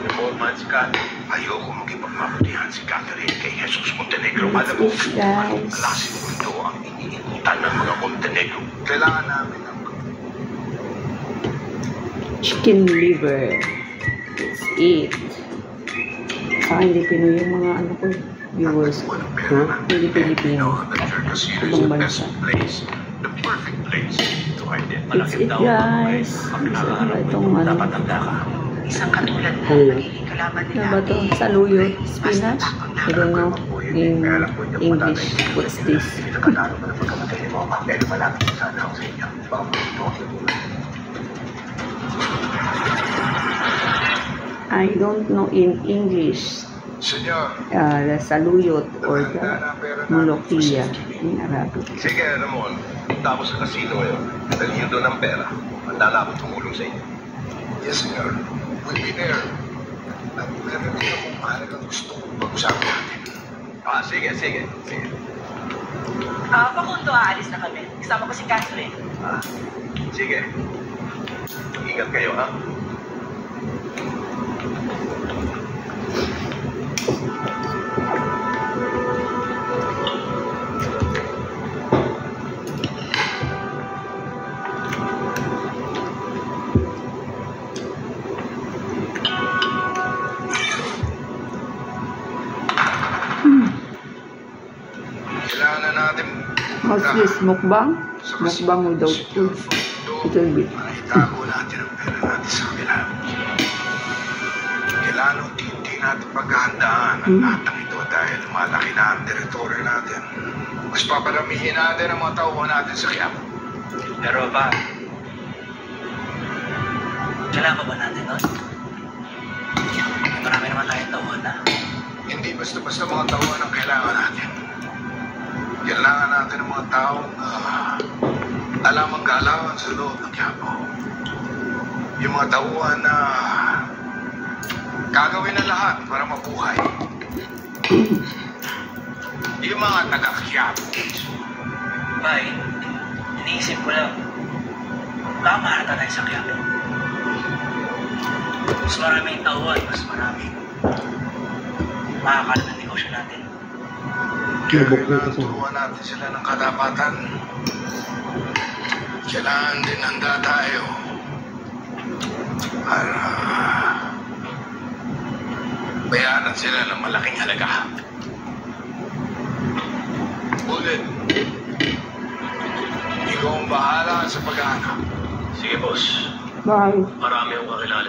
Reformance ka. Ayoko makipagmabutihan si Catherine kay Jesus Montenegro. Alam mo, Guys. alasin mo ito ang iniikutan ng mga Montenegro. Kailangan namin ng Chicken liver. Let's eat. Hindi Pinoy yung mga ano ko, viewers. Hindi Pilipino. Ibang bansa. The perfect place to hide it. Let's eat, guys. Itong ano. Isang katulad na magiging kalaban Ano nila. ba ito? Saluyot. Spinach? I don't know. In English, what's this? I don't know in English. Senyor. The saluyot or the molokhia in Arabic. Sige, alam mo, tapos sa casino ngayon, dalhin nyo doon ng pera. Mandala akong tumulong sa inyo. Yes, senyor. We'll be there. At meron din akong mahalagang gusto kong pag-usapan natin. Sige. Pakundo, aalis na kami. Kasama ko si Catherine. Sige. Ingat kayo, ha? Kailangan na natin What's this? Mukbang? Mukbang without food. Little bit. Itago natin ang pera natin sa kanila. Kailangan hindi natin paghahandaan ang lahat ng ito dahil malaki na ang teritoryo natin. Mas paparamihin natin ang mga tauhan natin sa Quiapo. Pero pa, kailangan ba natin nun? Marami naman tayong tauhan na. Hindi basta-basta mga tauhan ang kailangan natin. Kailangan natin ng mga taong alam ang galawan sa loob ng Quiapo. Yung mga tauhan na gagawin na lahat para mabuhay. Yung mga taga-Quiapo. Bay, iniisip ko lang, baka maharata tayo sa Quiapo. Mas maraming tauhan, mas maraming makakala ng negosyo natin. Kailangan turuan natin sila ng katapatan. Kailangan din handa tayo para bayaran sila ng malaking halaga. Ulit, ikaw ang bahala sa paghahanap. Sige, boss. Bye. Marami akong kakilala.